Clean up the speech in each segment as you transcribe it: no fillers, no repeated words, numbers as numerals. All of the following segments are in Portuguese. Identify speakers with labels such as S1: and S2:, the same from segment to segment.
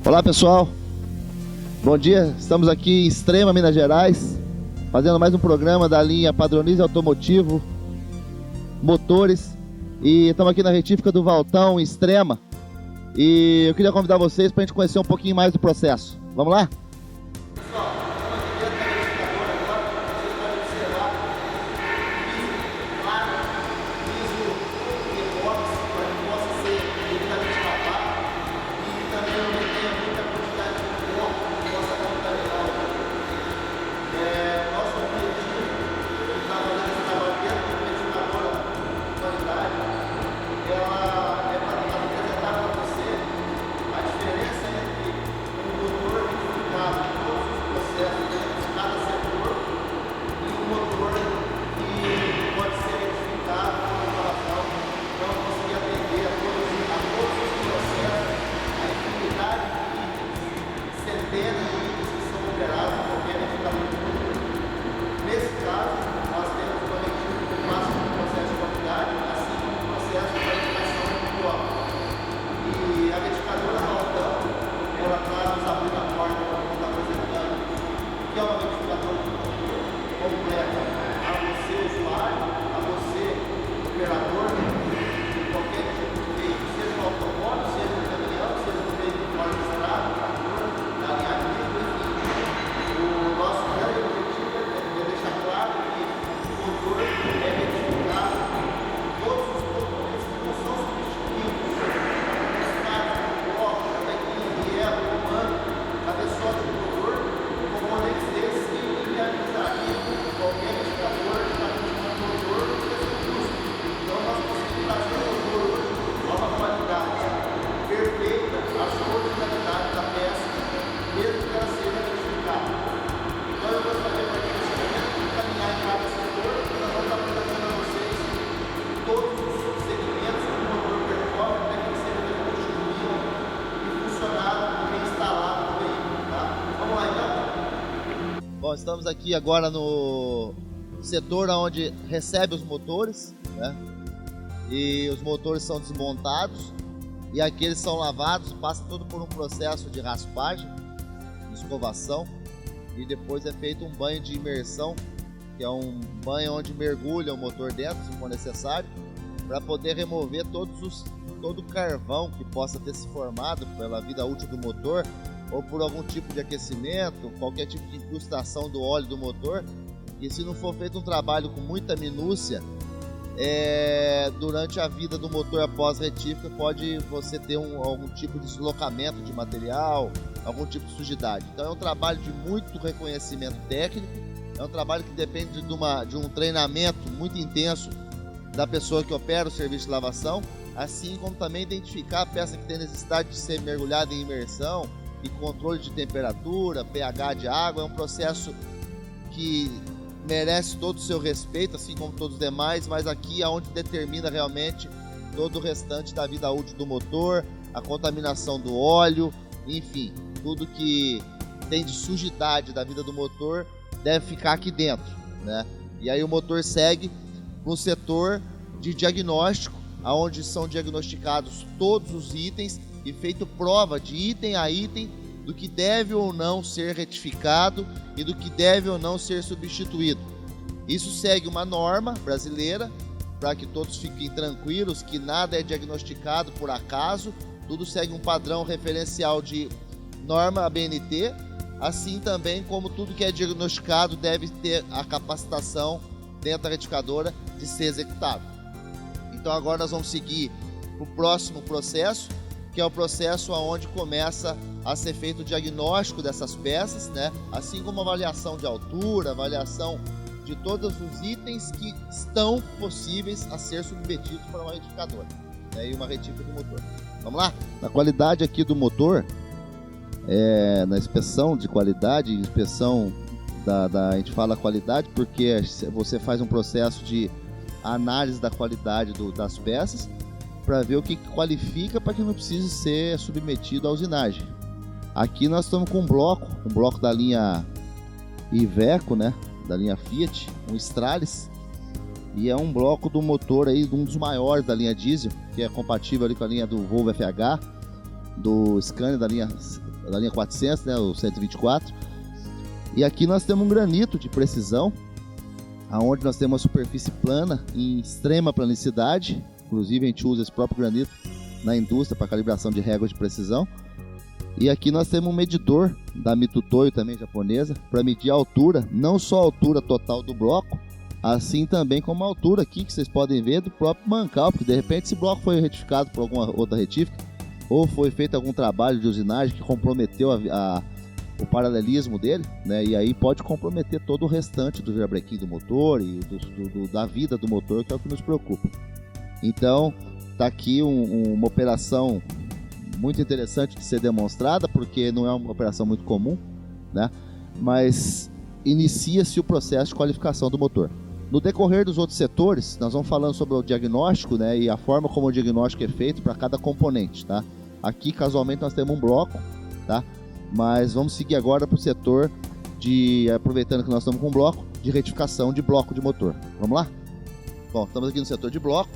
S1: Olá pessoal, bom dia, estamos aqui em Extrema, Minas Gerais, fazendo mais um programa da linha Padronize Automotivo Motores, e estamos aqui na retífica do Valtão, em Extrema, e eu queria convidar vocês para a gente conhecer um pouquinho mais do processo. Vamos lá? Bom, estamos aqui agora no setor onde recebe os motores, né? E os motores são desmontados e aqui eles são lavados, passa tudo por um processo de raspagem, de escovação, e depois é feito um banho de imersão, que é um banho onde mergulha o motor dentro, se for necessário, para poder remover todo o carvão que possa ter se formado pela vida útil do motor, ou por algum tipo de aquecimento, qualquer tipo de incrustação do óleo do motor. E se não for feito um trabalho com muita minúcia, durante a vida do motor após retífica, pode você ter algum tipo de deslocamento de material, algum tipo de sujidade. Então é um trabalho de muito reconhecimento técnico, é um trabalho que depende de um treinamento muito intenso da pessoa que opera o serviço de lavação, assim como também identificar a peça que tem necessidade de ser mergulhada em imersão, e controle de temperatura, pH de água. É um processo que merece todo o seu respeito, assim como todos os demais, mas aqui é onde determina realmente todo o restante da vida útil do motor, a contaminação do óleo, enfim, tudo que tem de sujidade da vida do motor deve ficar aqui dentro, né? E aí o motor segue no setor de diagnóstico, onde são diagnosticados todos os itens e feito prova de item a item do que deve ou não ser retificado e do que deve ou não ser substituído. Isso segue uma norma brasileira, para que todos fiquem tranquilos que nada é diagnosticado por acaso, tudo segue um padrão referencial de norma ABNT, assim também como tudo que é diagnosticado deve ter a capacitação dentro da retificadora de ser executado. Então agora nós vamos seguir o próximo processo, que é o processo onde começa a ser feito o diagnóstico dessas peças, né? Assim como avaliação de altura, avaliação de todos os itens que estão possíveis a ser submetidos para uma retificadora, né? E uma retífica do motor. Vamos lá? Na qualidade aqui do motor, na inspeção de qualidade, inspeção a gente fala qualidade porque você faz um processo de análise da qualidade das peças, para ver o que qualifica para que não precise ser submetido à usinagem. Aqui nós estamos com um bloco da linha Iveco, né, da linha Fiat, um Stralis, e é um bloco do motor aí, um dos maiores da linha diesel, que é compatível ali com a linha do Volvo FH, do Scania da linha da linha 400, né, o 124. E aqui nós temos um granito de precisão, onde nós temos uma superfície plana em extrema planicidade. Inclusive a gente usa esse próprio granito na indústria para calibração de régua de precisão. E aqui nós temos um medidor da Mitutoyo, também japonesa, para medir a altura, não só a altura total do bloco, assim também como a altura aqui que vocês podem ver do próprio mancal, porque de repente esse bloco foi retificado por alguma outra retífica, ou foi feito algum trabalho de usinagem que comprometeu o paralelismo dele, né? E aí pode comprometer todo o restante do virabrequim do motor e da vida do motor, que é o que nos preocupa. Então, está aqui uma operação muito interessante de ser demonstrada, porque não é uma operação muito comum, né? Mas inicia-se o processo de qualificação do motor. No decorrer dos outros setores, nós vamos falando sobre o diagnóstico, né, e a forma como o diagnóstico é feito para cada componente, tá? Aqui, casualmente, nós temos um bloco, tá? Mas vamos seguir agora para o setor aproveitando que nós estamos com um bloco, de retificação de bloco de motor. Vamos lá? Bom, estamos aqui no setor de bloco.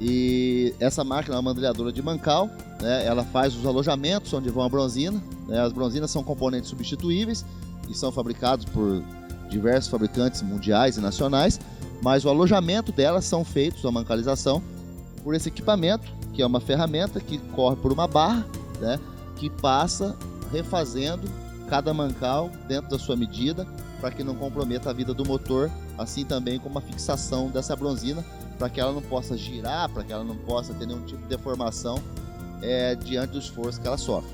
S1: E essa máquina é uma mandrilhadora de mancal, né? Ela faz os alojamentos onde vão a bronzina, né? As bronzinas são componentes substituíveis e são fabricados por diversos fabricantes mundiais e nacionais, mas o alojamento delas são feitos, a mancalização, por esse equipamento, que é uma ferramenta que corre por uma barra, né? Que passa refazendo cada mancal dentro da sua medida, para que não comprometa a vida do motor, assim também como a fixação dessa bronzina, para que ela não possa girar, para que ela não possa ter nenhum tipo de deformação diante do esforço que ela sofre.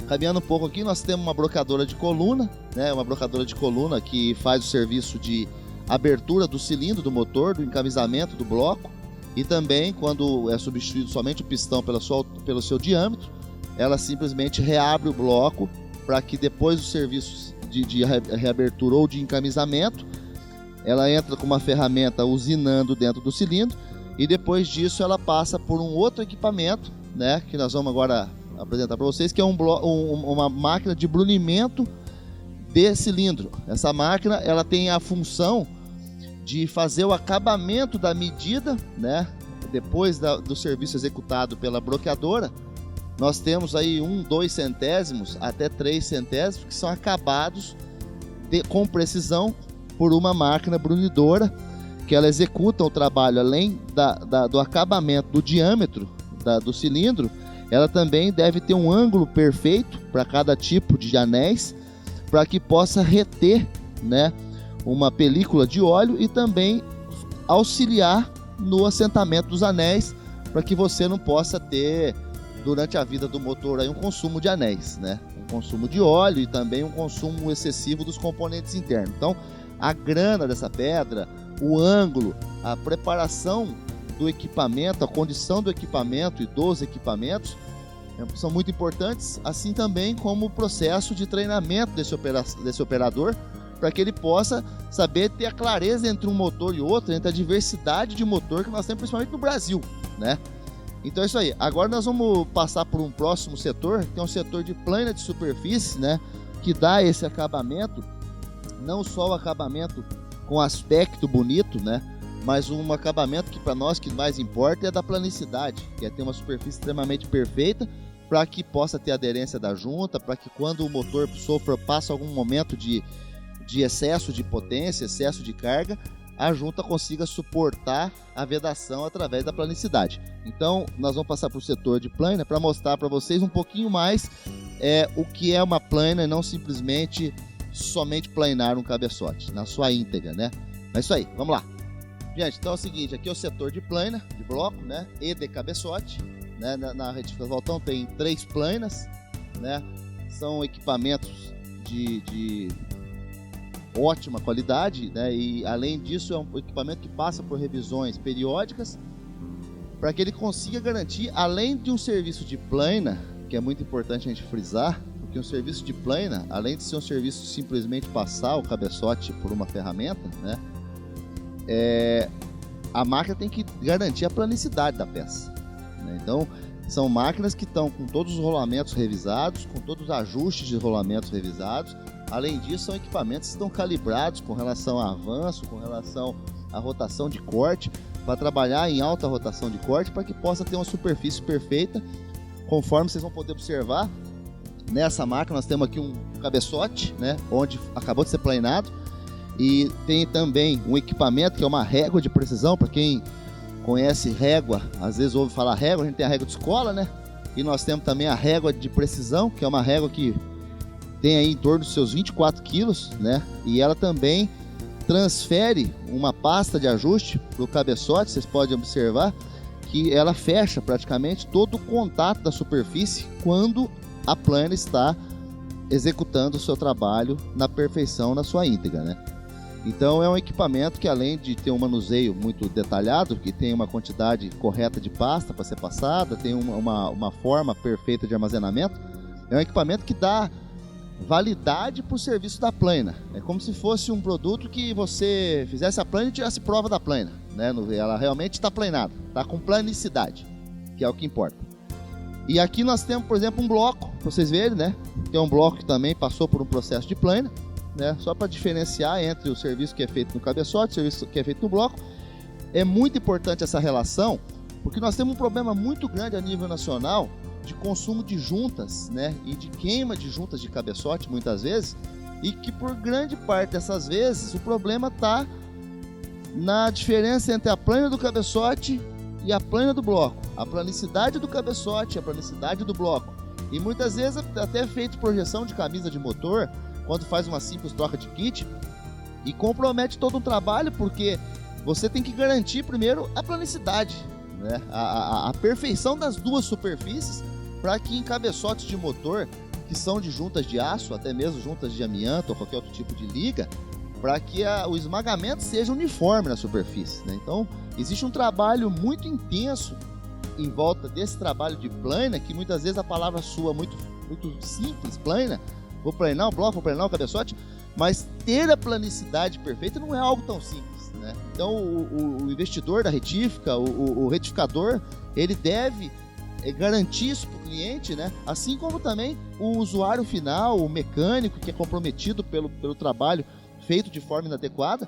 S1: Caminhando um pouco aqui, nós temos uma brocadora de coluna, né? Uma brocadora de coluna que faz o serviço de abertura do cilindro do motor, do encamisamento do bloco, e também, quando é substituído somente o pistão pelo seu diâmetro, ela simplesmente reabre o bloco para que depois dos serviços de reabertura ou de encamisamento, ela entra com uma ferramenta usinando dentro do cilindro, e depois disso ela passa por um outro equipamento, né, que nós vamos agora apresentar para vocês, que é uma máquina de brunimento de cilindro. Essa máquina ela tem a função de fazer o acabamento da medida, né, depois do serviço executado pela bloqueadora. Nós temos aí 1, 2 centésimos até 3 centésimos que são acabados com precisão por uma máquina brunidora, que ela executa o trabalho além do acabamento do diâmetro do cilindro. Ela também deve ter um ângulo perfeito para cada tipo de anéis, para que possa reter, né, uma película de óleo e também auxiliar no assentamento dos anéis, para que você não possa ter durante a vida do motor aí um consumo de anéis, né? Um consumo de óleo e também um consumo excessivo dos componentes internos. Então, a grana dessa pedra, o ângulo, a preparação do equipamento, a condição do equipamento e dos equipamentos são muito importantes, assim também como o processo de treinamento desse operador, para que ele possa saber ter a clareza entre um motor e outro, entre a diversidade de motor que nós temos principalmente no Brasil, né? Então é isso aí. Agora nós vamos passar por um próximo setor, que é um setor de plana de superfície, né, que dá esse acabamento, não só o acabamento com aspecto bonito, né, mas um acabamento que para nós que mais importa é da planicidade, que é ter uma superfície extremamente perfeita, para que possa ter aderência da junta, para que quando o motor passa algum momento de excesso de potência, excesso de carga, a junta consiga suportar a vedação através da planicidade. Então nós vamos passar para o setor de plana para mostrar para vocês um pouquinho mais o que é uma plana, e não simplesmente somente planar um cabeçote na sua íntegra, né? É isso aí, vamos lá. Gente, então é o seguinte, aqui é o setor de plana, de bloco, né, e de cabeçote, né? Na retificação Valtão tem 3 planas, né? São equipamentos de ótima qualidade, né? E além disso é um equipamento que passa por revisões periódicas para que ele consiga garantir, além de um serviço de plana, que é muito importante a gente frisar, porque um serviço de plana, além de ser um serviço de simplesmente passar o cabeçote por uma ferramenta, né, a máquina tem que garantir a planicidade da peça, né? Então são máquinas que estão com todos os rolamentos revisados, com todos os ajustes de rolamentos revisados. Além disso, são equipamentos que estão calibrados com relação a avanço, com relação à rotação de corte, para trabalhar em alta rotação de corte, para que possa ter uma superfície perfeita, conforme vocês vão poder observar. Nessa máquina nós temos aqui um cabeçote, né, onde acabou de ser planado, e tem também um equipamento que é uma régua de precisão. Para quem conhece régua, às vezes ouve falar régua, a gente tem a régua de escola, né? E nós temos também a régua de precisão, que é uma régua que tem aí em torno dos seus 24 quilos, né? E ela também transfere uma pasta de ajuste para o cabeçote. Vocês podem observar que ela fecha praticamente todo o contato da superfície quando a plana está executando o seu trabalho na perfeição, na sua íntegra, né? Então é um equipamento que, além de ter um manuseio muito detalhado, que tem uma quantidade correta de pasta para ser passada, tem uma forma perfeita de armazenamento, é um equipamento que dá validade para o serviço da plana. É como se fosse um produto que você fizesse a plana e tirasse prova da plana, né? Ela realmente está planada, está com planicidade, que é o que importa. E aqui nós temos, por exemplo, um bloco, para vocês verem, né? Que é um bloco que também passou por um processo de plana, né? Só para diferenciar entre o serviço que é feito no cabeçote e o serviço que é feito no bloco. É muito importante essa relação, porque nós temos um problema muito grande a nível nacional de consumo de juntas, né? E de queima de juntas de cabeçote, muitas vezes, e que por grande parte dessas vezes o problema está na diferença entre a plana do cabeçote e a plana do bloco, a planicidade do cabeçote e a planicidade do bloco. E muitas vezes até é feito projeção de camisa de motor quando faz uma simples troca de kit, e compromete todo um trabalho, porque você tem que garantir primeiro a planicidade, né? A perfeição das duas superfícies, para que em cabeçotes de motor que são de juntas de aço, até mesmo juntas de amianto ou qualquer outro tipo de liga, para que o esmagamento seja uniforme na superfície, né? Então existe um trabalho muito intenso em volta desse trabalho de plana, que muitas vezes a palavra soa muito simples, plana. Vou planar o bloco, vou planar o cabeçote, mas ter a planicidade perfeita não é algo tão simples, né? Então o investidor da retífica, o retificador, ele deve garantir isso para o cliente, né? Assim como também o usuário final, o mecânico que é comprometido pelo trabalho feito de forma inadequada,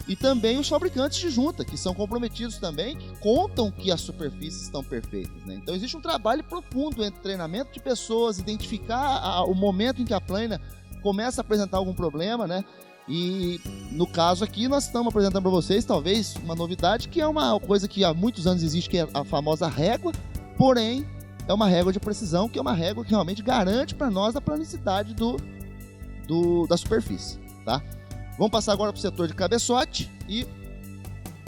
S1: e também os fabricantes de junta, que são comprometidos também, que contam que as superfícies estão perfeitas, né? Então existe um trabalho profundo entre treinamento de pessoas, identificar o momento em que a plana começa a apresentar algum problema, né? E no caso aqui nós estamos apresentando para vocês talvez uma novidade, que é uma coisa que há muitos anos existe, que é a famosa régua, porém é uma régua de precisão, que é uma régua que realmente garante para nós a planicidade da superfície, tá? Vamos passar agora para o setor de cabeçote e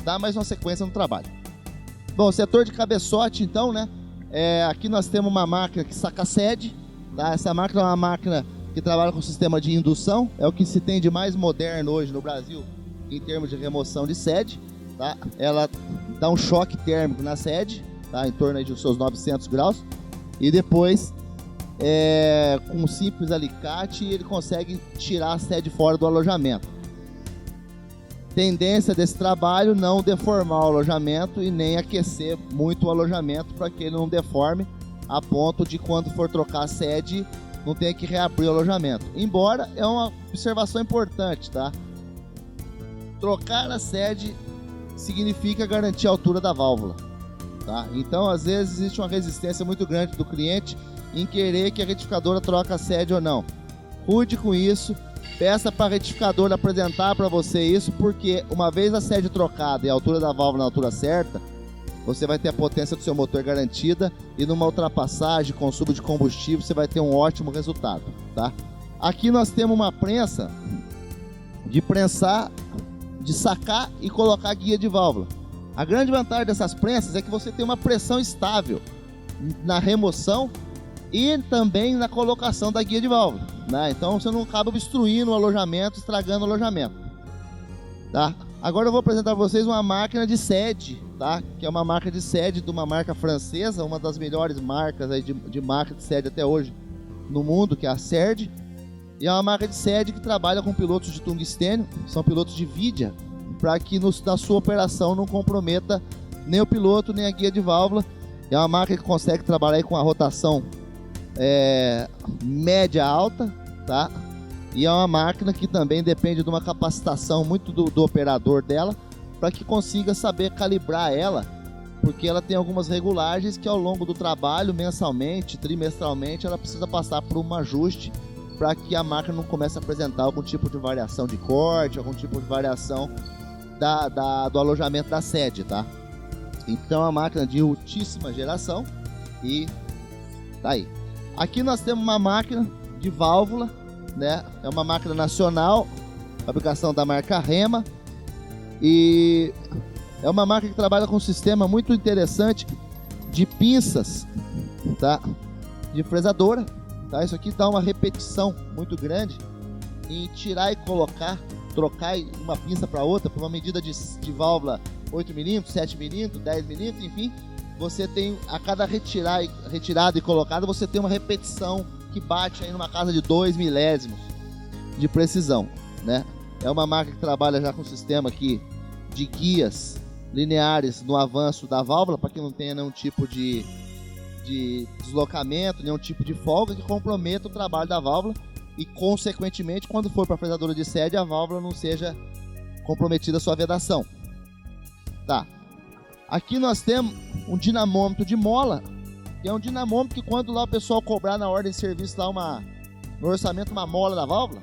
S1: dar mais uma sequência no trabalho. Bom, o setor de cabeçote, então, né? Aqui nós temos uma máquina que saca sede, tá? Essa máquina é uma máquina que trabalha com sistema de indução, é o que se tem de mais moderno hoje no Brasil em termos de remoção de sede, tá? Ela dá um choque térmico na sede, tá? Em torno aí dos seus 900 graus, e depois com um simples alicate ele consegue tirar a sede fora do alojamento. Tendência desse trabalho não deformar o alojamento e nem aquecer muito o alojamento, para que ele não deforme a ponto de, quando for trocar a sede, não tenha que reabrir o alojamento. Embora é uma observação importante, tá? Trocar a sede significa garantir a altura da válvula, tá? Então às vezes existe uma resistência muito grande do cliente em querer que a retificadora troque a sede ou não. Cuide com isso, peça para a retificadora apresentar para você isso, porque uma vez a sede trocada e a altura da válvula na altura certa, você vai ter a potência do seu motor garantida, e numa ultrapassagem, consumo de combustível, você vai ter um ótimo resultado, tá? Aqui nós temos uma prensa de prensar, de sacar e colocar a guia de válvula. A grande vantagem dessas prensas é que você tem uma pressão estável na remoção e também na colocação da guia de válvula, né? Então você não acaba obstruindo o alojamento, estragando o alojamento, tá? Agora eu vou apresentar para vocês uma máquina de sede, tá? Que é uma máquina de sede de uma marca francesa, uma das melhores marcas aí de máquina de sede até hoje no mundo, que é a Serde. E é uma máquina de sede que trabalha com pilotos de tungstênio, são pilotos de vidia, para que na sua operação não comprometa nem o piloto, nem a guia de válvula. É uma máquina que consegue trabalhar aí com a rotação média alta, tá? E é uma máquina que também depende de uma capacitação muito do operador dela, para que consiga saber calibrar ela porque ela tem algumas regulagens que ao longo do trabalho, mensalmente, trimestralmente, ela precisa passar por um ajuste para que a máquina não comece a apresentar algum tipo de variação de corte, algum tipo de variação do alojamento da sede, tá? Então é uma máquina de ultíssima geração e tá aí. Aqui nós temos uma máquina de válvula, né? É uma máquina nacional, fabricação da marca Rema, e é uma máquina que trabalha com um sistema muito interessante de pinças, tá? De fresadora, tá? Isso aqui dá uma repetição muito grande em tirar e colocar, trocar uma pinça para outra, por uma medida de válvula 8mm, 7mm, 10mm, enfim. Você tem, a cada retirada e colocada, você tem uma repetição que bate aí numa casa de 2 milésimos de precisão, né? É uma máquina que trabalha já com um sistema aqui de guias lineares no avanço da válvula, para que não tenha nenhum tipo de deslocamento, nenhum tipo de folga que comprometa o trabalho da válvula e, consequentemente, quando for para a fresadora de sede, a válvula não seja comprometida a sua vedação. Tá. Aqui nós temos um dinamômetro de mola, que é um dinamômetro que, quando lá o pessoal cobrar na ordem de serviço lá no orçamento uma mola da válvula,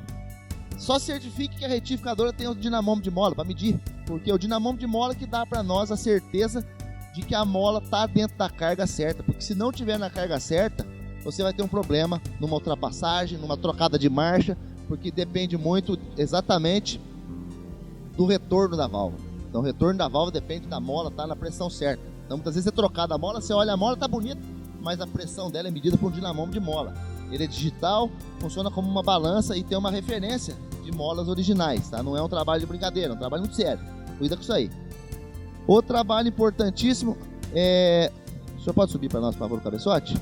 S1: só certifique que a retificadora tem o dinamômetro de mola para medir, porque é o dinamômetro de mola que dá para nós a certeza de que a mola está dentro da carga certa, porque se não tiver na carga certa, você vai ter um problema numa ultrapassagem, numa trocada de marcha, porque depende muito exatamente do retorno da válvula. Então o retorno da válvula depende da mola estar na pressão certa. Então muitas vezes você trocar a mola, você olha a mola, tá bonita, mas a pressão dela é medida por um dinamômetro de mola. Ele é digital, funciona como uma balança e tem uma referência de molas originais, tá? Não é um trabalho de brincadeira, é um trabalho muito sério. Cuida com isso aí. Outro trabalho importantíssimo é... O senhor pode subir para nós, por favor, o cabeçote?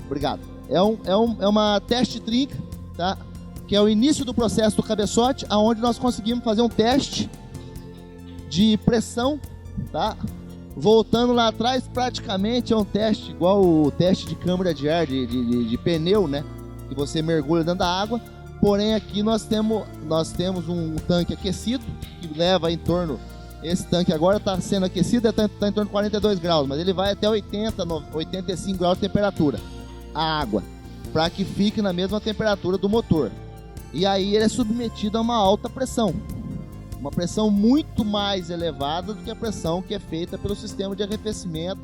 S1: Obrigado. É uma teste trinca, tá? Que é o início do processo do cabeçote, aonde nós conseguimos fazer um teste de pressão, tá? Voltando lá atrás, praticamente é um teste igual o teste de câmara de ar de pneu, né? Que você mergulha dentro da água. Porém, aqui nós temos um tanque aquecido que leva em torno... Esse tanque agora está sendo aquecido, está em torno de 42 graus, mas ele vai até 85 graus de temperatura, a água, para que fique na mesma temperatura do motor. E aí ele é submetido a uma alta pressão, uma pressão muito mais elevada do que a pressão que é feita pelo sistema de arrefecimento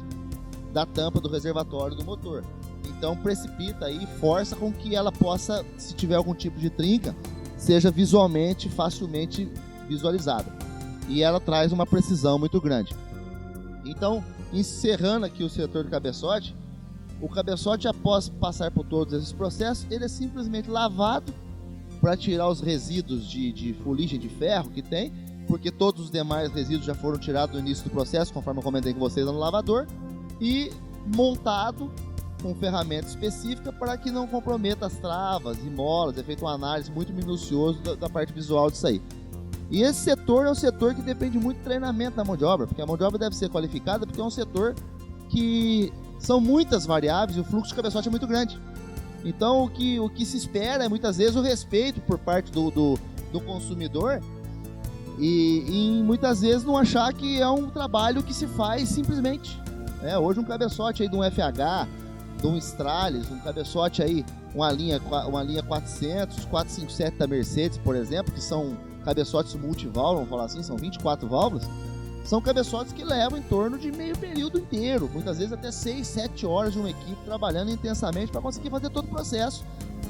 S1: da tampa do reservatório do motor. Então precipita aí, força com que ela possa, se tiver algum tipo de trinca, seja visualmente, facilmente visualizada. E ela traz uma precisão muito grande. Então, encerrando aqui o setor do cabeçote, o cabeçote, após passar por todos esses processos, ele é simplesmente lavado para tirar os resíduos de fuligem de ferro que tem, porque todos os demais resíduos já foram tirados no início do processo, conforme eu comentei com vocês lá no lavador, e montado com ferramenta específica para que não comprometa as travas e molas. É feita uma análise muito minuciosa da parte visual disso aí. E esse setor é um setor que depende muito do treinamento da mão de obra, porque a mão de obra deve ser qualificada, porque é um setor que são muitas variáveis e o fluxo de cabeçote é muito grande. Então o que se espera é muitas vezes o respeito por parte do consumidor e muitas vezes não achar que é um trabalho que se faz simplesmente. Hoje um cabeçote aí de um FH, de um Stralis, um cabeçote aí, uma linha 400, 457 da Mercedes, por exemplo, que são cabeçotes multiválvulas, vamos falar assim, são 24 válvulas, são cabeçotes que levam em torno de meio período inteiro, muitas vezes até 6, 7 horas de uma equipe trabalhando intensamente para conseguir fazer todo o processo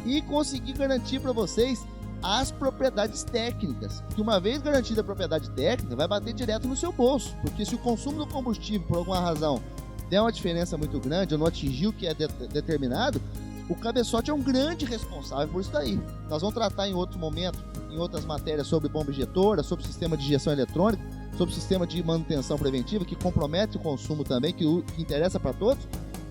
S1: e conseguir garantir para vocês as propriedades técnicas, que uma vez garantida a propriedade técnica, vai bater direto no seu bolso, porque se o consumo do combustível, por alguma razão, der uma diferença muito grande ou não atingir o que é determinado, o cabeçote é um grande responsável por isso daí. Nós vamos tratar em outro momento, em outras matérias, sobre bomba injetora, sobre sistema de injeção eletrônica, sobre sistema de manutenção preventiva, que compromete o consumo também, que interessa para todos.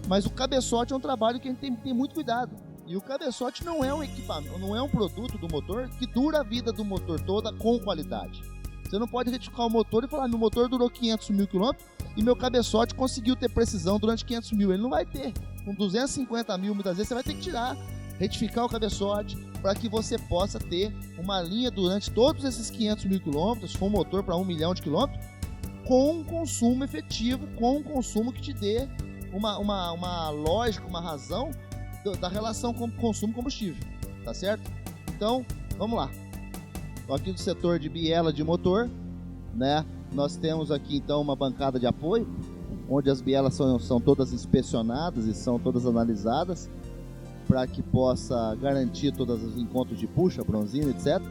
S1: Mas o cabeçote é um trabalho que a gente tem muito cuidado. E o cabeçote não é um equipamento, não é um produto do motor que dura a vida do motor toda com qualidade. Você não pode retificar o motor e falar: meu motor durou 500 mil quilômetros e meu cabeçote conseguiu ter precisão durante 500 mil. Ele não vai ter. Com 250 mil, muitas vezes, você vai ter que tirar, retificar o cabeçote para que você possa ter uma linha durante todos esses 500 mil quilômetros, com motor para 1 milhão de quilômetros, com um consumo efetivo, com um consumo que te dê uma lógica, uma razão da relação com consumo-combustível, tá certo? Então, vamos lá. Aqui no setor de biela de motor, né? Nós temos aqui então uma bancada de apoio, onde as bielas são todas inspecionadas e são todas analisadas, para que possa garantir todos os encontros de puxa, bronzina, etc.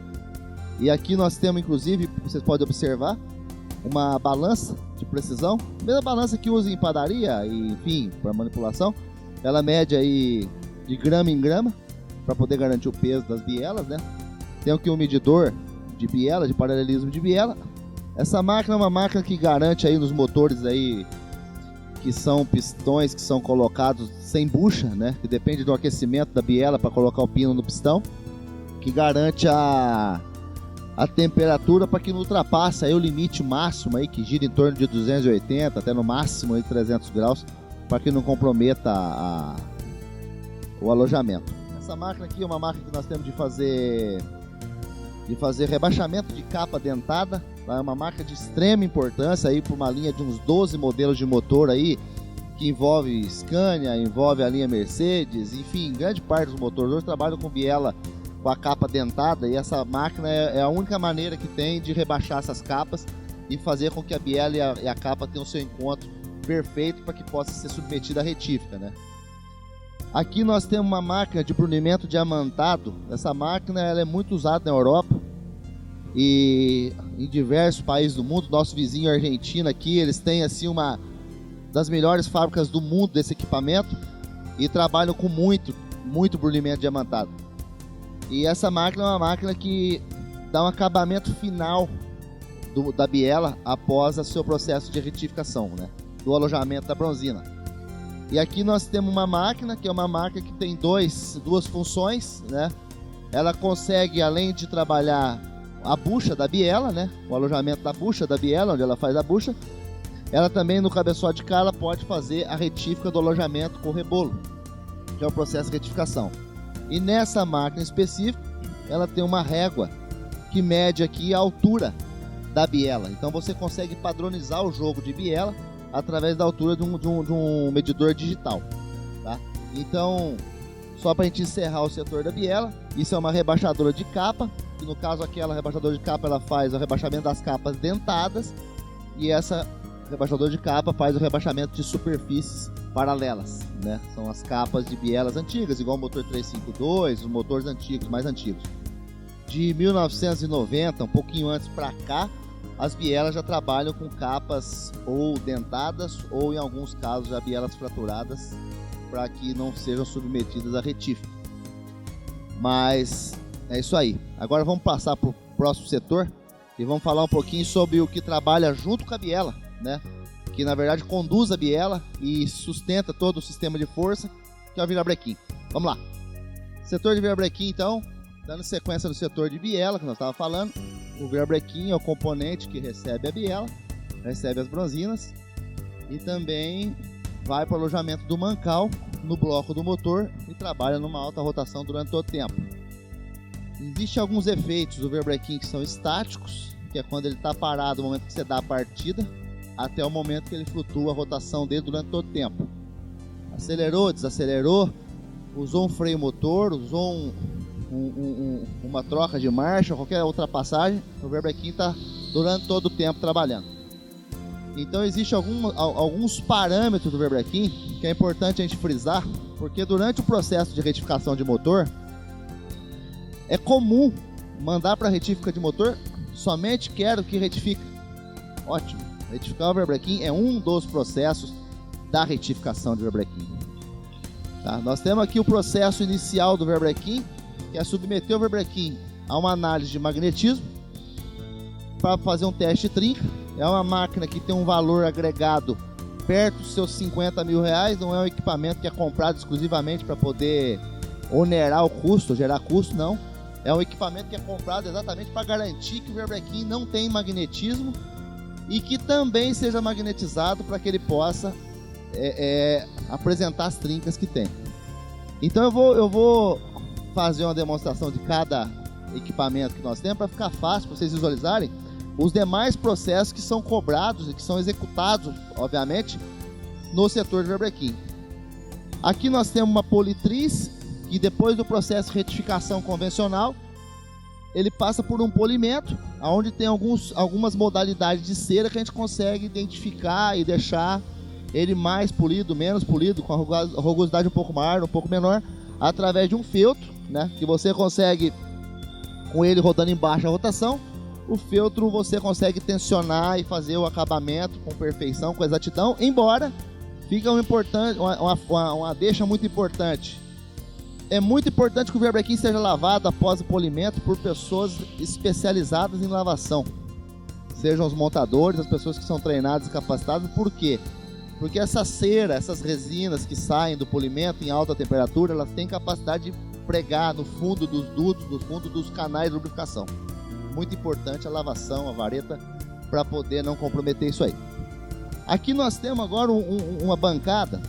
S1: E aqui nós temos, inclusive, vocês podem observar, uma balança de precisão, a mesma balança que usa em padaria, e, enfim, para manipulação. Ela mede aí de grama em grama, para poder garantir o peso das bielas, né? Tem aqui um medidor de biela, de paralelismo de biela. Essa máquina é uma máquina que garante aí nos motores aí, que são pistões que são colocados sem bucha, né? Que depende do aquecimento da biela para colocar o pino no pistão, que garante a temperatura para que não ultrapasse aí o limite máximo aí, que gira em torno de 280 até no máximo aí 300 graus, para que não comprometa o alojamento. Essa máquina aqui é uma máquina que nós temos de fazer rebaixamento de capa dentada. É uma máquina de extrema importância aí para uma linha de uns 12 modelos de motor aí, que envolve Scania, envolve a linha Mercedes, enfim, grande parte dos motores hoje trabalham com biela com a capa dentada, e essa máquina é a única maneira que tem de rebaixar essas capas e fazer com que a biela e a capa tenham o seu encontro perfeito para que possa ser submetida à retífica, né? Aqui nós temos uma máquina de brunimento diamantado. Essa máquina ela é muito usada na Europa e em diversos países do mundo. Nosso vizinho Argentina aqui, eles têm assim uma das melhores fábricas do mundo desse equipamento e trabalham com muito brunimento diamantado. E essa máquina é uma máquina que dá um acabamento final da biela após o seu processo de retificação, né? Do alojamento da bronzina. E aqui nós temos uma máquina, que é uma máquina que tem duas funções, né? Ela consegue, além de trabalhar a bucha da biela, né? O alojamento da bucha da biela, onde ela faz a bucha, ela também no cabeçote de cá ela pode fazer a retífica do alojamento com rebolo, que é o processo de retificação. E nessa máquina específica, ela tem uma régua que mede aqui a altura da biela. Então você consegue padronizar o jogo de biela através da altura de um medidor digital, tá? Então, só para a gente encerrar o setor da biela, isso é uma rebaixadora de capa, que no caso aquela rebaixadora de capa ela faz o rebaixamento das capas dentadas, e essa rebaixadora de capa faz o rebaixamento de superfícies paralelas, né? São as capas de bielas antigas, igual o motor 352, os motores antigos, mais antigos. De 1990, um pouquinho antes para cá, as bielas já trabalham com capas ou dentadas ou, em alguns casos, já bielas fraturadas, para que não sejam submetidas à retífica. Mas é isso aí. Agora vamos passar para o próximo setor e vamos falar um pouquinho sobre o que trabalha junto com a biela, né? Que na verdade conduz a biela e sustenta todo o sistema de força, que é o virabrequim. Vamos lá. Setor de virabrequim, então, dando sequência no setor de biela que nós estávamos falando. O virabrequim é o componente que recebe a biela, recebe as bronzinas e também vai para o alojamento do mancal no bloco do motor e trabalha numa alta rotação durante todo o tempo. Existem alguns efeitos do virabrequim que são estáticos, que é quando ele está parado no momento que você dá a partida, até o momento que ele flutua a rotação dele durante todo o tempo. Acelerou, desacelerou, usou um freio motor, usou uma troca de marcha, qualquer ultrapassagem, o virabrequim está durante todo o tempo trabalhando. Então existem alguns parâmetros do virabrequim que é importante a gente frisar, porque durante o processo de retificação de motor, é comum mandar para retífica de motor, somente quero que retifique. Ótimo. Retificar o virabrequim é um dos processos da retificação de virabrequim. Tá? Nós temos aqui o processo inicial do virabrequim, que é submeter o virabrequim a uma análise de magnetismo para fazer um teste de trinca. É uma máquina que tem um valor agregado perto dos seus 50 mil reais, não é um equipamento que é comprado exclusivamente para poder onerar o custo, gerar custo, não. É um equipamento que é comprado exatamente para garantir que o virabrequim não tem magnetismo e que também seja magnetizado para que ele possa apresentar as trincas que tem. Então eu vou fazer uma demonstração de cada equipamento que nós temos para ficar fácil para vocês visualizarem os demais processos que são cobrados e que são executados, obviamente, no setor de verbrequim. Aqui nós temos uma politriz, que depois do processo de retificação convencional, ele passa por um polimento, onde tem algumas modalidades de cera que a gente consegue identificar e deixar ele mais polido, menos polido, com a rugosidade um pouco maior, um pouco menor, através de um feltro, né, que você consegue, com ele rodando em baixa rotação, o feltro você consegue tensionar e fazer o acabamento com perfeição, com exatidão, embora fica uma deixa muito importante. É muito importante que o verbrequim seja lavado após o polimento por pessoas especializadas em lavação. Sejam os montadores, as pessoas que são treinadas e capacitadas. Por quê? Porque essa cera, essas resinas que saem do polimento em alta temperatura, elas têm capacidade de pregar no fundo dos dutos, no fundo dos canais de lubrificação. Muito importante a lavação, a vareta, para poder não comprometer isso aí. Aqui nós temos agora uma bancada.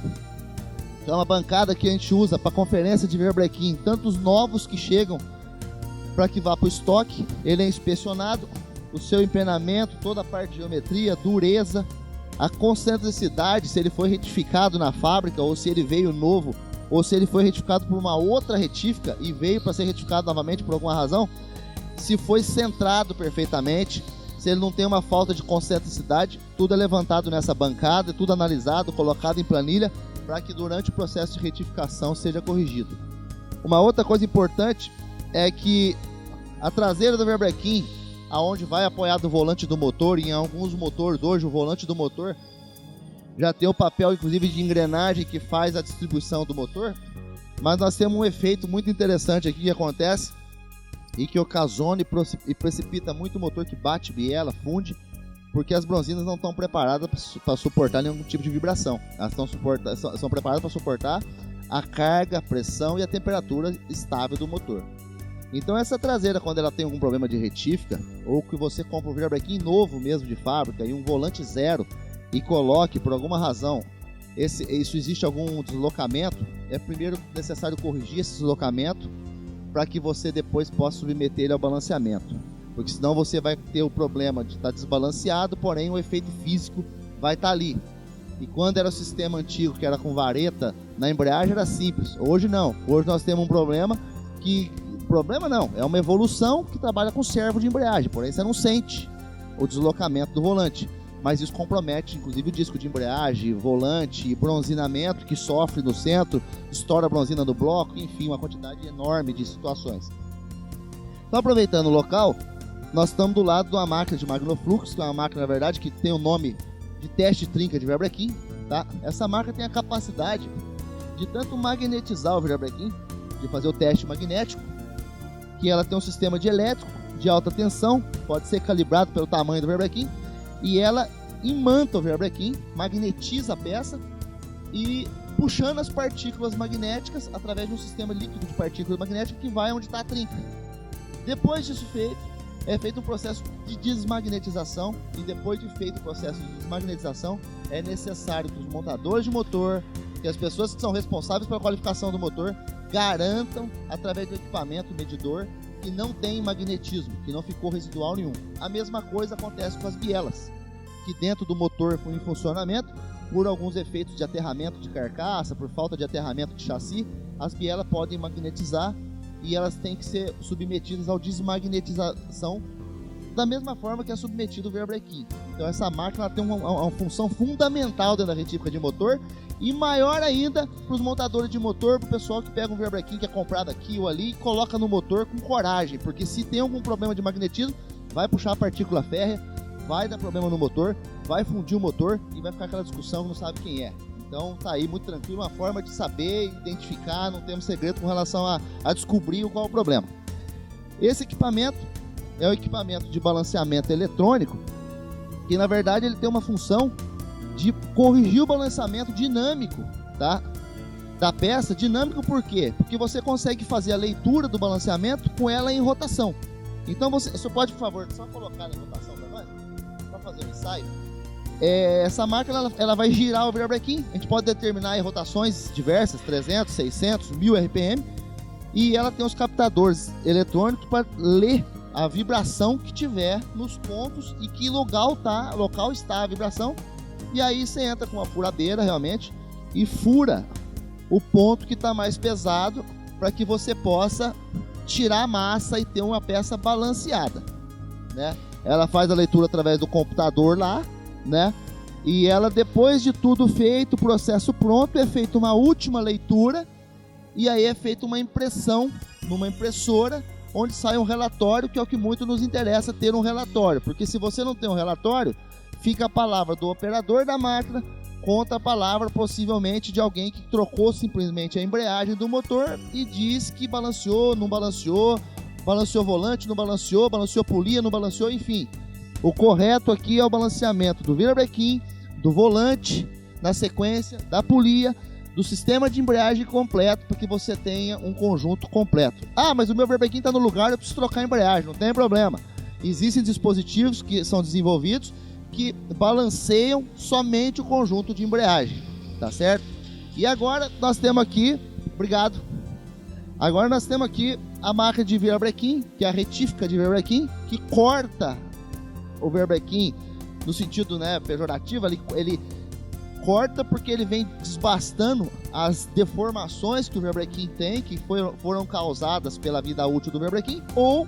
S1: É uma bancada que a gente usa para conferência de verbrequim, tanto os novos que chegam para que vá para o estoque, ele é inspecionado, o seu empenamento, toda a parte de geometria, dureza, a concentricidade, se ele foi retificado na fábrica ou se ele veio novo, ou se ele foi retificado por uma outra retífica e veio para ser retificado novamente por alguma razão, se foi centrado perfeitamente, se ele não tem uma falta de concentricidade, tudo é levantado nessa bancada, tudo analisado, colocado em planilha, para que durante o processo de retificação seja corrigido. Uma outra coisa importante é que a traseira do verbrequim, aonde vai apoiado o volante do motor, e em alguns motores hoje o volante do motor já tem o papel inclusive de engrenagem que faz a distribuição do motor, mas nós temos um efeito muito interessante aqui que acontece e que ocasiona e precipita muito o motor, que bate biela, funde, porque as bronzinas não estão preparadas para suportar nenhum tipo de vibração. Elas são preparadas para suportar a carga, a pressão e a temperatura estável do motor. Então essa traseira, quando ela tem algum problema de retífica, ou que você compra um verbrequim novo mesmo de fábrica e um volante zero e coloque por alguma razão, isso existe algum deslocamento, é primeiro necessário corrigir esse deslocamento para que você depois possa submeter ele ao balanceamento. Porque senão você vai ter o problema de estar desbalanceado, porém o efeito físico vai estar ali. E quando era o sistema antigo, que era com vareta, na embreagem era simples. Hoje não. Hoje nós temos um problema que... Problema não, é uma evolução que trabalha com servo de embreagem. Porém você não sente o deslocamento do volante. Mas isso compromete inclusive o disco de embreagem, volante, bronzinamento que sofre no centro, estoura a bronzina do bloco, enfim, uma quantidade enorme de situações. Então, aproveitando o local, nós estamos do lado de uma máquina de magnofluxo, que é uma máquina, na verdade, que tem o nome de teste trinca de verbrequim, tá? Essa máquina tem a capacidade de tanto magnetizar o verbrequim, de fazer o teste magnético, que ela tem um sistema de elétrico de alta tensão, pode ser calibrado pelo tamanho do verbrequim, e ela imanta o verbrequim, magnetiza a peça e puxando as partículas magnéticas através de um sistema líquido de partículas magnéticas que vai onde está a trinca. Depois disso feito, é feito um processo de desmagnetização, e depois de feito o processo de desmagnetização, é necessário que os montadores de motor, que as pessoas que são responsáveis pela qualificação do motor, garantam, através do equipamento medidor, que não tem magnetismo, que não ficou residual nenhum. A mesma coisa acontece com as bielas, que dentro do motor em funcionamento, por alguns efeitos de aterramento de carcaça, por falta de aterramento de chassi, as bielas podem magnetizar e elas têm que ser submetidas ao desmagnetização da mesma forma que é submetido o verbrequim. Então essa máquina tem uma função fundamental dentro da retífica de motor, e maior ainda para os montadores de motor, para o pessoal que pega um verbrequim que é comprado aqui ou ali e coloca no motor com coragem, porque se tem algum problema de magnetismo, vai puxar a partícula férrea, vai dar problema no motor, vai fundir o motor e vai ficar aquela discussão que não sabe quem é. Então tá aí muito tranquilo, uma forma de saber, identificar, não temos segredo com relação a descobrir qual é o problema. Esse equipamento é o equipamento de balanceamento eletrônico, que na verdade ele tem uma função de corrigir o balanceamento dinâmico, tá? Da peça. Dinâmico por quê? Porque você consegue fazer a leitura do balanceamento com ela em rotação. Então você pode, por favor, só colocar na rotação para nós, para fazer um ensaio. Essa máquina ela vai girar o verbrequim. A gente pode determinar em rotações diversas, 300, 600, 1000 RPM, e ela tem os captadores eletrônicos para ler a vibração que tiver nos pontos e que local está a vibração. E aí você entra com uma furadeira realmente e fura o ponto que está mais pesado para que você possa tirar a massa e ter uma peça balanceada, né? Ela faz a leitura através do computador lá, né? E ela, depois de tudo feito, o processo pronto, é feita uma última leitura e aí é feita uma impressão numa impressora, onde sai um relatório, que é o que muito nos interessa, ter um relatório, porque se você não tem um relatório, fica a palavra do operador da máquina contra a palavra possivelmente de alguém que trocou simplesmente a embreagem do motor e diz que balanceou, não balanceou, balanceou volante, não balanceou, balanceou polia, não balanceou, enfim. O correto aqui é o balanceamento do virabrequim, do volante, na sequência, da polia, do sistema de embreagem completo, para que você tenha um conjunto completo. Ah, mas o meu virabrequim está no lugar, eu preciso trocar a embreagem, não tem problema. Existem dispositivos que são desenvolvidos que balanceiam somente o conjunto de embreagem, tá certo? E agora nós temos aqui, obrigado, agora nós temos aqui a máquina de virabrequim, que é a retífica de virabrequim, que corta o virabrequim no sentido, né, pejorativo, ele corta porque ele vem desbastando as deformações que o virabrequim tem, que foram causadas pela vida útil do virabrequim, ou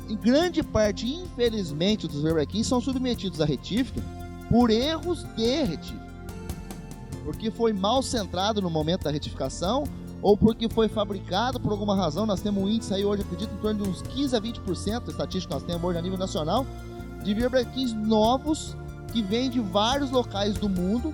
S1: em grande parte, infelizmente, dos virabrequins são submetidos à retífica por erros de retífica, porque foi mal centrado no momento da retificação ou porque foi fabricado por alguma razão. Nós temos um índice aí hoje, acredito, em torno de uns 15 a 20% da estatística que nós temos hoje a nível nacional de virabrequins novos que vêm de vários locais do mundo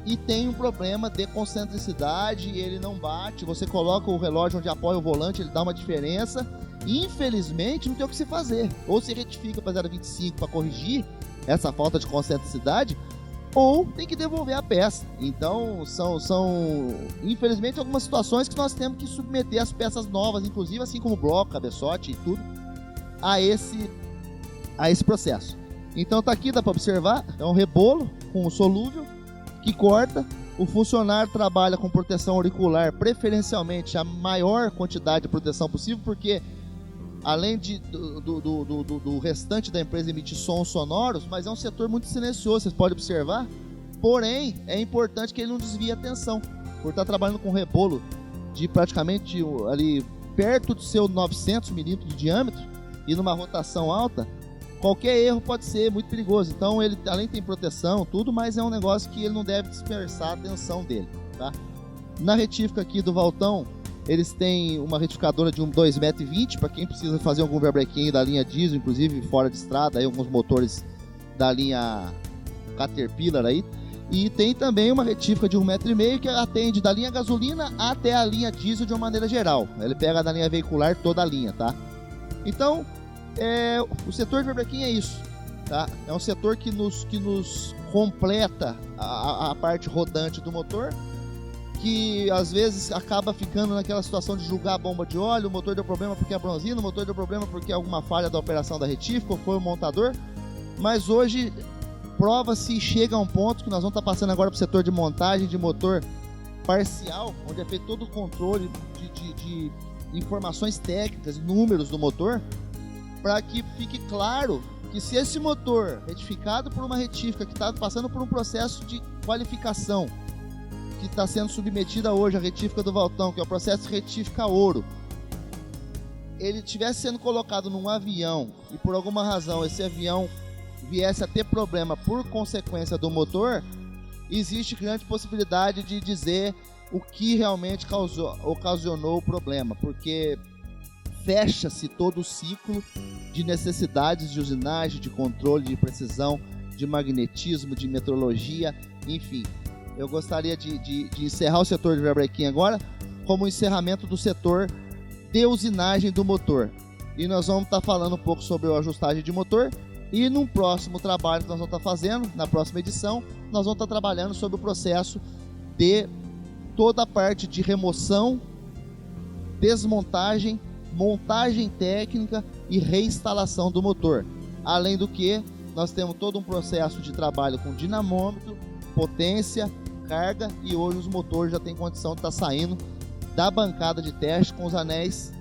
S1: e tem um problema de concentricidade, ele não bate, você coloca o relógio onde apoia o volante, ele dá uma diferença. Infelizmente não tem o que se fazer, ou se retifica para 0,25 para corrigir essa falta de concentricidade, ou tem que devolver a peça. Então são infelizmente algumas situações que nós temos que submeter as peças novas, inclusive assim como bloco, cabeçote e tudo, a esse processo. Então tá aqui, dá para observar, é um rebolo com solúvel que corta. O funcionário trabalha com proteção auricular, preferencialmente a maior quantidade de proteção possível, porque além do restante da empresa emitir sons sonoros, mas é um setor muito silencioso, vocês podem observar. Porém, é importante que ele não desvie a atenção, por estar trabalhando com rebolo de praticamente ali perto do seu 900 milímetros de diâmetro e numa rotação alta, qualquer erro pode ser muito perigoso. Então ele, além de ter proteção, tudo, mas é um negócio que ele não deve dispersar a atenção dele, tá? Na retífica aqui do Valtão, eles têm uma retificadora de 2,20 m para quem precisa fazer algum virabrequim da linha diesel, inclusive fora de estrada, aí alguns motores da linha Caterpillar aí. E tem também uma retífica de 1,5 m que atende da linha gasolina até a linha diesel de uma maneira geral. Ele pega da linha veicular toda a linha, tá? Então, o setor de virabrequim é isso, tá? É um setor que nos completa a parte rodante do motor, que às vezes acaba ficando naquela situação de julgar a bomba de óleo, o motor deu problema porque é a bronzina, o motor deu problema porque é alguma falha da operação da retífica, ou foi o montador. Mas hoje prova-se e chega a um ponto que nós vamos estar passando agora para o setor de montagem de motor parcial, onde é feito todo o controle de informações técnicas, números do motor, para que fique claro que se esse motor retificado por uma retífica que está passando por um processo de qualificação, que está sendo submetida hoje a retífica do Valtão, que é o processo de retífica ouro, ele estivesse sendo colocado num avião e por alguma razão esse avião viesse a ter problema por consequência do motor, existe grande possibilidade de dizer o que realmente ocasionou o problema, porque fecha-se todo o ciclo de necessidades de usinagem, de controle, de precisão, de magnetismo, de metrologia, enfim. Eu gostaria de encerrar o setor de virabrequim agora como encerramento do setor de usinagem do motor. E nós vamos estar falando um pouco sobre a ajustagem de motor. E num próximo trabalho que nós vamos estar fazendo, na próxima edição, nós vamos estar trabalhando sobre o processo de toda a parte de remoção, desmontagem, montagem técnica e reinstalação do motor. Além do que, nós temos todo um processo de trabalho com dinamômetro, potência, carga, e hoje os motores já têm condição de estar saindo da bancada de teste com os anéis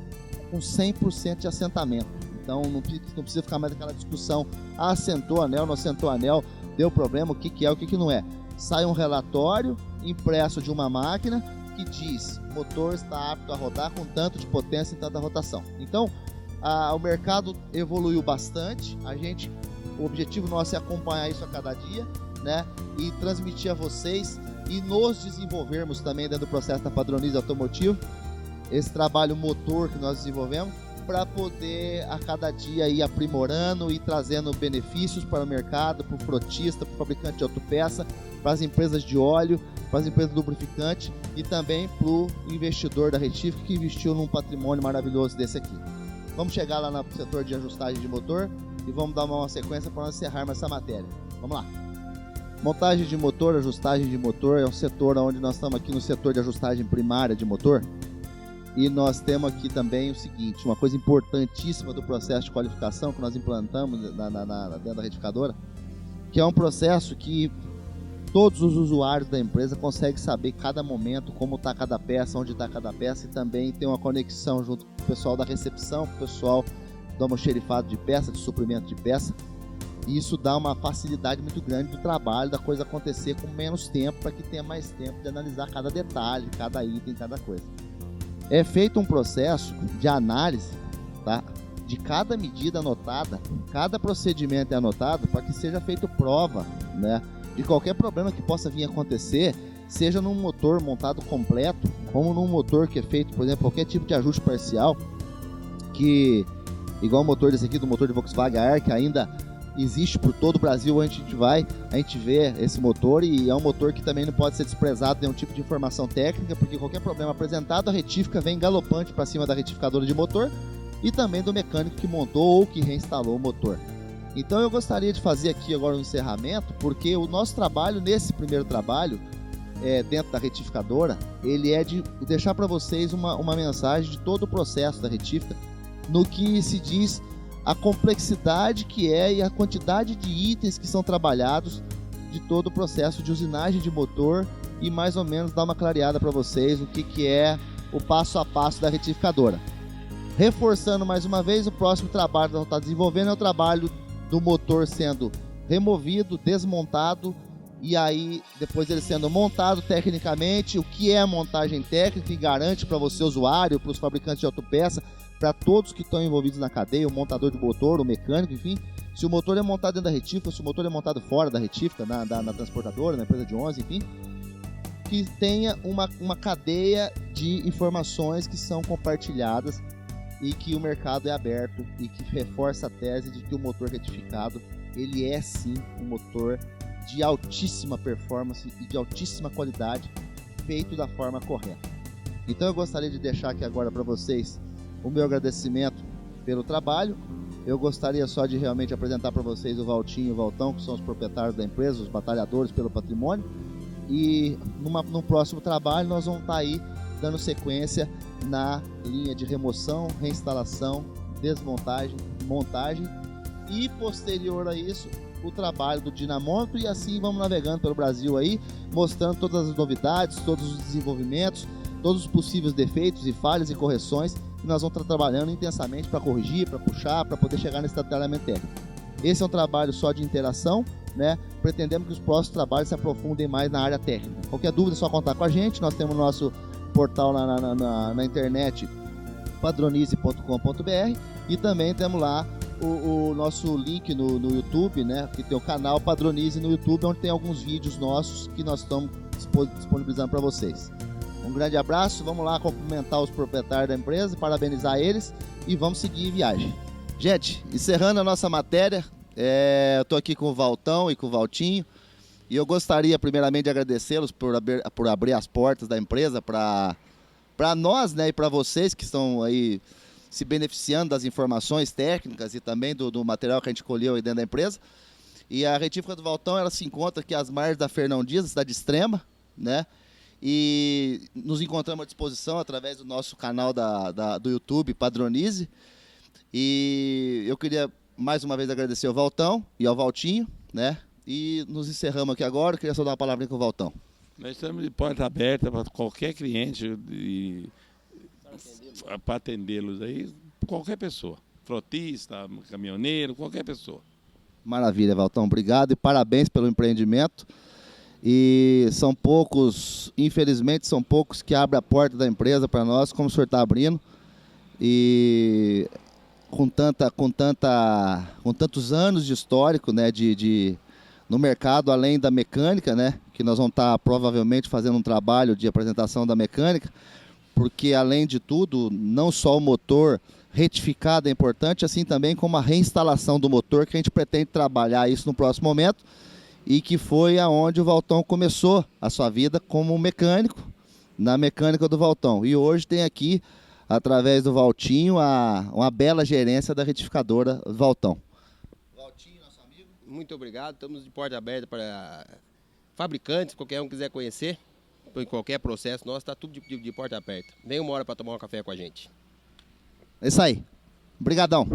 S1: com 100% de assentamento. Então não precisa ficar mais aquela discussão, assentou anel, não assentou anel, deu problema, o que é, o que não é. Sai um relatório impresso de uma máquina que diz, o motor está apto a rodar com tanto de potência e tanta rotação. Então, o mercado evoluiu bastante, o objetivo nosso é acompanhar isso a cada dia, né, e transmitir a vocês e nos desenvolvermos também dentro do processo da Padronize Automotivo, esse trabalho motor que nós desenvolvemos, para poder a cada dia ir aprimorando e trazendo benefícios para o mercado, para o frotista, para o fabricante de autopeça, para as empresas de óleo, para as empresas de lubrificante e também para o investidor da Retífica que investiu num patrimônio maravilhoso desse aqui. Vamos chegar lá no setor de ajustagem de motor e vamos dar uma sequência para nós encerrarmos essa matéria. Vamos lá. Montagem de motor, ajustagem de motor é um setor onde nós estamos aqui no setor de ajustagem primária de motor. E nós temos aqui também o seguinte, uma coisa importantíssima do processo de qualificação que nós implantamos dentro da retificadora, que é um processo que todos os usuários da empresa conseguem saber cada momento, como está cada peça, onde está cada peça, e também tem uma conexão junto com o pessoal da recepção, com o pessoal do almoxerifado de peça, de suprimento de peça. E isso dá uma facilidade muito grande do trabalho, da coisa acontecer com menos tempo, para que tenha mais tempo de analisar cada detalhe, cada item, cada coisa. É feito um processo de análise, tá, de cada medida anotada, cada procedimento é anotado para que seja feito prova, né, de qualquer problema que possa vir a acontecer, seja num motor montado completo, como num motor que é feito, por exemplo, qualquer tipo de ajuste parcial, que igual o motor desse aqui, do motor de Volkswagen Air, que ainda existe por todo o Brasil, a gente vê esse motor, e é um motor que também não pode ser desprezado de nenhum tipo de informação técnica, porque qualquer problema apresentado, a retífica vem galopante para cima da retificadora de motor e também do mecânico que montou ou que reinstalou o motor. Então eu gostaria de fazer aqui agora um encerramento, porque o nosso trabalho, nesse primeiro trabalho, dentro da retificadora, ele é de deixar para vocês uma mensagem de todo o processo da retífica, no que se diz a complexidade que é e a quantidade de itens que são trabalhados de todo o processo de usinagem de motor, e mais ou menos dar uma clareada para vocês o que é o passo a passo da retificadora. Reforçando mais uma vez, o próximo trabalho que nós estamos desenvolvendo é o trabalho do motor sendo removido, desmontado, e aí depois ele sendo montado tecnicamente, o que é a montagem técnica, e garante para você, usuário, para os fabricantes de autopeça, para todos que estão envolvidos na cadeia, o montador de motor, o mecânico, enfim, se o motor é montado dentro da retífica, se o motor é montado fora da retífica, na transportadora, na empresa de 11, enfim, que tenha uma cadeia de informações que são compartilhadas e que o mercado é aberto, e que reforça a tese de que o motor retificado, ele é sim um motor de altíssima performance e de altíssima qualidade, feito da forma correta. Então eu gostaria de deixar aqui agora para vocês o meu agradecimento pelo trabalho. Eu gostaria só de realmente apresentar para vocês o Valtinho e o Valtão, que são os proprietários da empresa, os batalhadores pelo patrimônio. E no próximo trabalho nós vamos estar aí dando sequência na linha de remoção, reinstalação, desmontagem, montagem, e posterior a isso o trabalho do dinamômetro, e assim vamos navegando pelo Brasil aí, mostrando todas as novidades, todos os desenvolvimentos, todos os possíveis defeitos e falhas e correções que nós vamos estar trabalhando intensamente para corrigir, para puxar, para poder chegar nesse detalhamento técnico. Esse é um trabalho só de interação, né? Pretendemos que os próximos trabalhos se aprofundem mais na área técnica. Qualquer dúvida é só contar com a gente. Nós temos o nosso portal na internet, padronize.com.br, e também temos lá o nosso link no YouTube, né? Que tem o canal Padronize no YouTube, onde tem alguns vídeos nossos que nós estamos disponibilizando para vocês. Um grande abraço, vamos lá cumprimentar os proprietários da empresa, parabenizar eles e vamos seguir em viagem. Gente, encerrando a nossa matéria, eu estou aqui com o Valtão e com o Valtinho, e eu gostaria primeiramente de agradecê-los por abrir as portas da empresa para nós, né, e para vocês que estão aí se beneficiando das informações técnicas e também do material que a gente colheu aí dentro da empresa. E a retífica do Valtão, ela se encontra aqui às margens da Fernão Dias, cidade Extrema, né? E nos encontramos à disposição através do nosso canal do YouTube, Padronize. E eu queria mais uma vez agradecer ao Valtão e ao Valtinho, né? E nos encerramos aqui agora. Eu queria só dar uma palavrinha com o Valtão.
S2: Nós estamos de porta aberta para qualquer cliente. para atendê-los aí, qualquer pessoa. Frotista, caminhoneiro, qualquer pessoa.
S1: Maravilha, Valtão. Obrigado e parabéns pelo empreendimento. E são poucos, infelizmente, são poucos que abrem a porta da empresa para nós, como o senhor está abrindo. E com tantos anos de histórico, né, no mercado, além da mecânica, né, que nós vamos estar provavelmente fazendo um trabalho de apresentação da mecânica, porque além de tudo, não só o motor retificado é importante, assim também como a reinstalação do motor, que a gente pretende trabalhar isso no próximo momento, e que foi aonde o Valtão começou a sua vida como mecânico, na mecânica do Valtão. E hoje tem aqui, através do Valtinho, uma bela gerência da retificadora Valtão. Valtinho, nosso amigo.
S3: Muito obrigado, estamos de porta aberta para fabricantes, qualquer um quiser conhecer, em qualquer processo nosso, está tudo de porta aberta. Vem uma hora para tomar um café com a gente.
S1: É isso aí. Obrigadão.